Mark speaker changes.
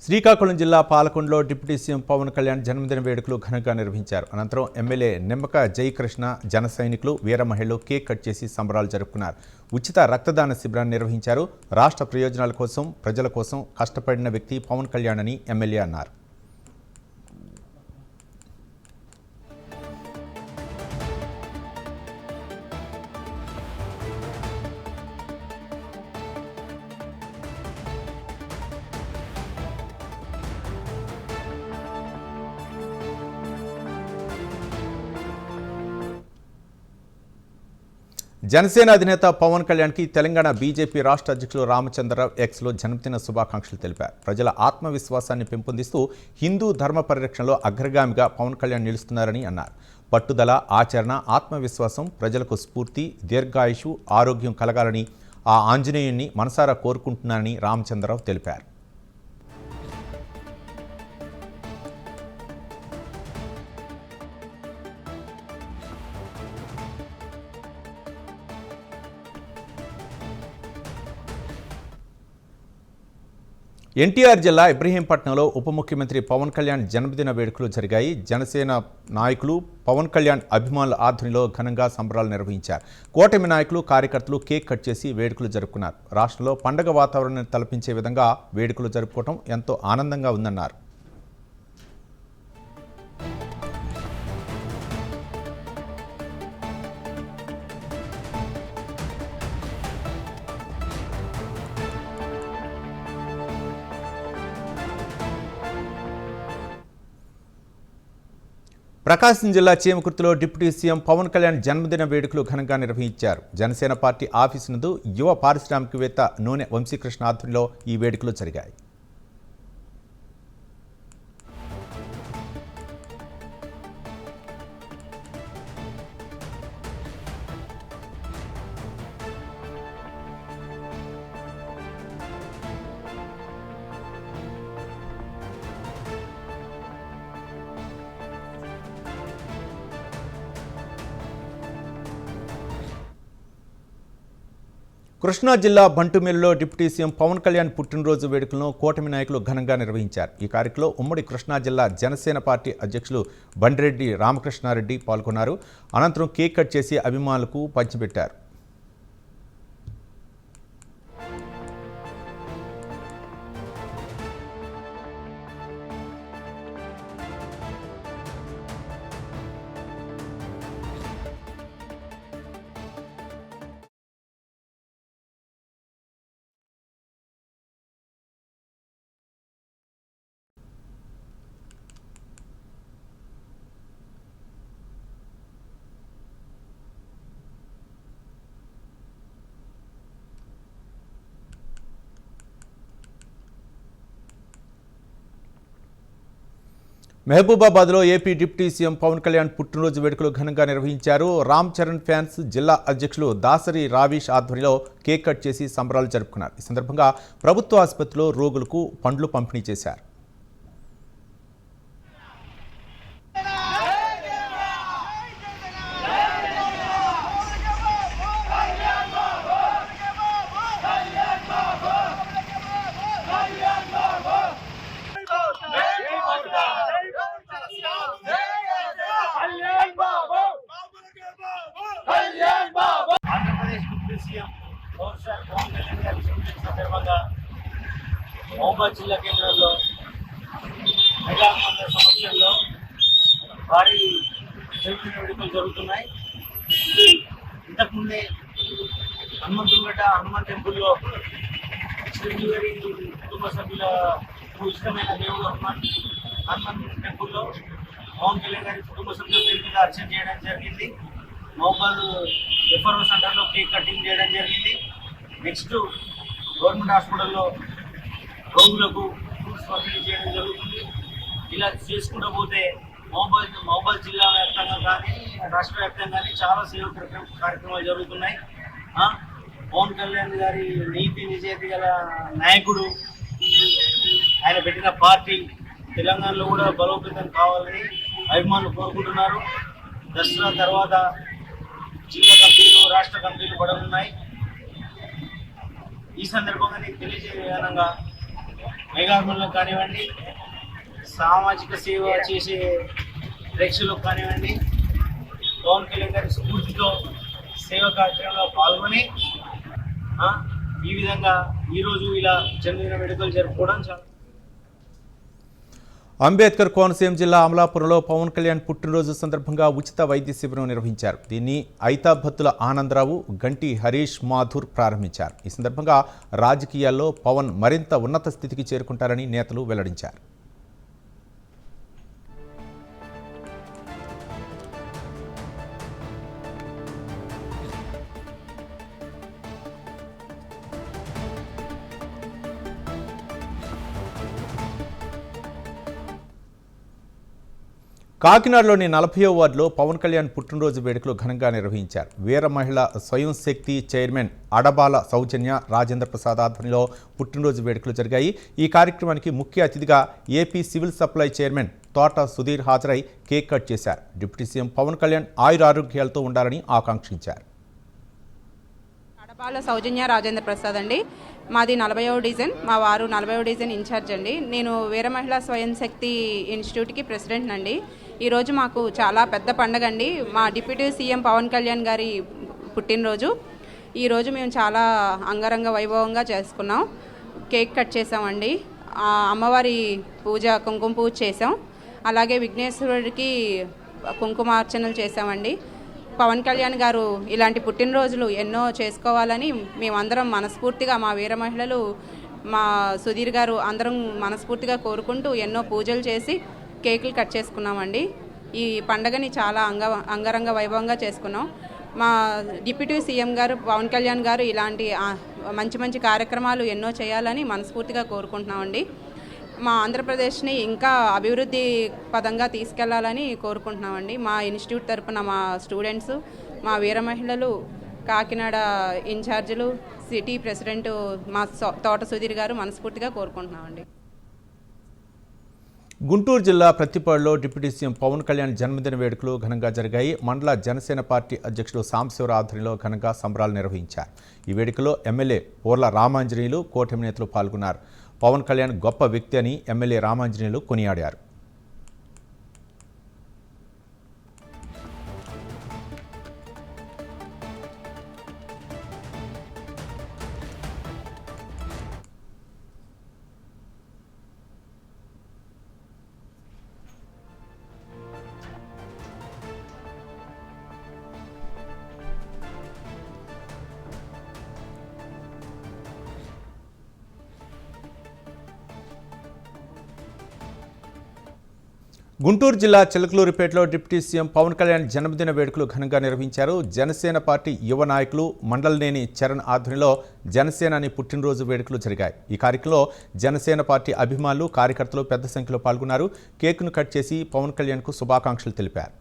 Speaker 1: శ్రీకాకుళం జిల్లా పాలకొండలో deputy CM Pawan Kalyan జన్మదిన వేడుకలు ఘనంగా నిర్వహించారు. అనంతరం ఎమ్మెల్యే నిమ్మక జయకృష్ణ, జన సైనికులు, వీర మహిళలు కేక్ కట్ చేసి సంబరాలు జరుపుకున్నారు. ఉచిత రక్తదాన శిబిరాన్ని నిర్వహించారు. రాష్ట్ర ప్రయోజనాల కోసం, ప్రజల కోసం కష్టపడిన వ్యక్తి పవన్ కళ్యాణ్ అని ఎమ్మెల్యే అన్నారు. జనసేన అధినేత పవన్ కళ్యాణ్కి తెలంగాణ బీజేపీ రాష్ట్ర అధ్యక్షులు రామచంద్రరావు ఎక్స్లో జన్మదిన శుభాకాంక్షలు తెలిపారు. ప్రజల ఆత్మవిశ్వాసాన్ని పెంపొందిస్తూ హిందూ ధర్మ పరిరక్షణలో అగ్రగామిగా పవన్ కళ్యాణ్ నిలుస్తున్నారని అన్నారు. పట్టుదల, ఆచరణ, ఆత్మవిశ్వాసం ప్రజలకు స్ఫూర్తి, దీర్ఘాయుషు, ఆరోగ్యం కలగాలని ఆ ఆంజనేయుణ్ణి మనసారా కోరుకుంటున్నారని రామచంద్రరావు తెలిపారు. ఎన్టీఆర్ జిల్లా ఇబ్రహీంపట్నంలో ఉప ముఖ్యమంత్రి పవన్ కళ్యాణ్ జన్మదిన వేడుకలు జరిగాయి. జనసేన నాయకులు, పవన్ కళ్యాణ్ అభిమానుల ఆధ్వర్యంలో ఘనంగా సంబరాలు నిర్వహించారు. కూటమి నాయకులు, కార్యకర్తలు కేక్ కట్ చేసి వేడుకలు జరుపుకున్నారు. రాష్ట్రంలో పండగ వాతావరణాన్ని తలపించే విధంగా వేడుకలు జరుపుకోవడం ఎంతో ఆనందంగా ఉందన్నారు. ప్రకాశం జిల్లా చీమకుర్తిలో డిప్యూటీ సీఎం పవన్ కళ్యాణ్ జన్మదిన వేడుకలు ఘనంగా నిర్వహించారు. జనసేన పార్టీ ఆఫీసు నందు యువ పారిశ్రామికవేత్త నూనె వంశీకృష్ణ ఆధ్వర్యంలో ఈ వేడుకలు జరిగాయి. కృష్ణా జిల్లా బంటుమిల్లిలో డిప్యూటీ సీఎం పవన్ కళ్యాణ్ పుట్టినరోజు వేడుకలను కూటమి నాయకులు ఘనంగా నిర్వహించారు. ఈ కార్యక్రమంలో ఉమ్మడి కృష్ణా జిల్లా జనసేన పార్టీ అధ్యక్షులు బండిరెడ్డి రామకృష్ణారెడ్డి పాల్గొన్నారు. అనంతరం కేక్ కట్ చేసి అభిమానులకు పంచిపెట్టారు. మహబూబాబాద్లో AP deputy CM Pawan Kalyan పుట్టినరోజు వేడుకలు ఘనంగా నిర్వహించారు. రామ్ చరణ్ ఫ్యాన్స్ జిల్లా అధ్యక్షులు దాసరి రావీష్ ఆధ్వర్యంలో కేక్ కట్ చేసి సంబరాలు జరుపుకున్నారు. ఈ సందర్భంగా ప్రభుత్వ ఆసుపత్రిలో రోగులకు పండ్లు పంపిణీ చేశారు.
Speaker 2: మహబూబాబాద్ జిల్లా కేంద్రంలో మెగా మందిర సమక్షంలో భారీ జన్మదిన వేడుకలు జరుగుతున్నాయి. ఇంతకుముందే హనుమంతుగడ్డ హనుమాన్ టెంపుల్లో శ్రీవారి కుటుంబ సభ్యులకు ఇష్టమైన దేవుడు హనుమాన్ టెంపుల్లో పవన్ కళ్యాణ్ గారి కుటుంబ సభ్యుల పేరు మీద అర్చన చేయడం జరిగింది. మహబూబాబాద్ ఎఫ్ఆర్ఓ సెంటర్లో కేక్ కటింగ్ చేయడం జరిగింది. నెక్స్ట్ గవర్నమెంట్ హాస్పిటల్లో రోగులకు ఫ్రూట్స్ పంపిణీ చేయడం జరుగుతుంది. ఇలా చేసుకుంటూ పోతే మహబూబాబాద్ జిల్లా వ్యాప్తంగా కానీ రాష్ట్ర వ్యాప్తంగా కానీ చాలా సేవా కార్యక్రమాలు జరుగుతున్నాయి. పవన్ కళ్యాణ్ గారి నీతి నిజాయితీ గల నాయకుడు, ఆయన పెట్టిన పార్టీ తెలంగాణలో కూడా బలోపేతం కావాలని అభిమానులు కోరుకుంటున్నారు. దసరా తర్వాత జిల్లా కమిటీలు, రాష్ట్ర కమిటీలు పడనున్నాయి. ఈ సందర్భంగా నేను తెలియజేయ విధానంగా మెగాకులకు కానివ్వండి, సామాజిక సేవ చేసే ప్రేక్షకులకు కానివ్వండి, పవన్ కళ్యాణ్ గారి స్ఫూర్తితో సేవా కార్యక్రమంలో పాల్గొని ఈ విధంగా ఈరోజు ఇలా జన్మదిన వేడుకలు జరుపుకోవడం చాలా.
Speaker 1: అంబేద్కర్ కోనసీమ జిల్లా అమలాపురంలో పవన్ కళ్యాణ్ పుట్టినరోజు సందర్భంగా ఉచిత వైద్య శిబిరం నిర్వహించారు. దీన్ని ఐతాభత్తుల ఆనందరావు, గంటి హరీష్ మాథూర్ ప్రారంభించారు. ఈ సందర్భంగా రాజకీయాల్లో పవన్ మరింత ఉన్నత స్థితికి చేరుకుంటారని నేతలు వెల్లడించారు. కాకినాడలోని 40వ వార్డులో పవన్ కళ్యాణ్ పుట్టినరోజు వేడుకలు ఘనంగా నిర్వహించారు. వీర మహిళ స్వయం శక్తి చైర్మన్ అడబాల సౌజన్య రాజేంద్ర ప్రసాద్ ఆధ్వర్యంలో పుట్టినరోజు వేడుకలు జరిగాయి. ఈ కార్యక్రమానికి ముఖ్య అతిథిగా ఏపీ సివిల్ సప్లై చైర్మన్ తోట సుధీర్ హాజరై కేక్ కట్ చేశారు. డిప్యూటీ సీఎం పవన్ కళ్యాణ్ ఆయురారోగ్యాలతో ఉండాలని ఆకాంక్షించారు.
Speaker 3: అడబాల సౌజన్య రాజేంద్ర ప్రసాద్ అండి. మాది 40వ డివిజన్, మా వారు 40వ డివిజన్ ఇన్ఛార్జ్ అండి. నేను వీర మహిళా స్వయం శక్తి ఇన్స్టిట్యూట్కి ప్రెసిడెంట్ అండి. ఈరోజు మాకు చాలా పెద్ద పండగ అండి. మా డిప్యూటీ సీఎం పవన్ కళ్యాణ్ గారి పుట్టినరోజు. ఈరోజు మేము చాలా అంగరంగ వైభవంగా చేసుకున్నాం. కేక్ కట్ చేసామండి. అమ్మవారి పూజ, కుంకుమ పూజ చేసాం. అలాగే విఘ్నేశ్వరుడికి కుంకుమార్చనలు చేసామండి. పవన్ కళ్యాణ్ గారు ఇలాంటి పుట్టినరోజులు ఎన్నో చేసుకోవాలని మేమందరం మనస్ఫూర్తిగా, మా వీర మహిళలు, మా సుధీర్ గారు అందరం మనస్ఫూర్తిగా కోరుకుంటూ ఎన్నో పూజలు చేసి కేకులు కట్ చేసుకున్నామండి. ఈ పండగని చాలా అంగరంగ వైభవంగా చేసుకున్నాం. మా డిప్యూటీ సీఎం గారు పవన్ కళ్యాణ్ గారు ఇలాంటి మంచి మంచి కార్యక్రమాలు ఎన్నో చేయాలని మనస్ఫూర్తిగా కోరుకుంటున్నామండి. మా ఆంధ్రప్రదేశ్ని ఇంకా అభివృద్ధి పదంగా తీసుకెళ్లాలని కోరుకుంటున్నామండి. మా ఇన్స్టిట్యూట్ తరపున మా స్టూడెంట్స్, మా వీర మహిళలు, కాకినాడ ఇన్ఛార్జీలు, సిటీ ప్రెసిడెంట్ మా తోట సుధీర్ గారు మనస్ఫూర్తిగా కోరుకుంటున్నామండి.
Speaker 1: గుంటూరు జిల్లా ప్రత్తిపాడులో డిప్యూటీ సీఎం పవన్ కళ్యాణ్ జన్మదిన వేడుకలు ఘనంగా జరిగాయి. మండల జనసేన పార్టీ అధ్యక్షుడు సాంబశివరావు ఆధ్వర్యంలో ఘనంగా సంబరాలు నిర్వహించారు. ఈ వేడుకలో ఎమ్మెల్యే పోర్ల రామాంజనేయులు, కూటమి నేతలు పాల్గొన్నారు. పవన్ కళ్యాణ్ గొప్ప వ్యక్తి అని ఎమ్మెల్యే రామాంజనేయులు కొనియాడారు. గుంటూరు జిల్లా చిలకలూరిపేటలో డిప్యూటీ సీఎం పవన్ కళ్యాణ్ జన్మదిన వేడుకలు ఘనంగా నిర్వహించారు. జనసేన పార్టీ యువ నాయకులు మండలనేని చరణ్ ఆధ్వర్యంలో జనసేనాని పుట్టినరోజు వేడుకలు జరిగాయి. ఈ కార్యక్రమంలో జనసేన పార్టీ అభిమానులు, కార్యకర్తలు పెద్ద సంఖ్యలో పాల్గొన్నారు. కేకును కట్ చేసి పవన్ కళ్యాణ్కు శుభాకాంక్షలు తెలిపారు.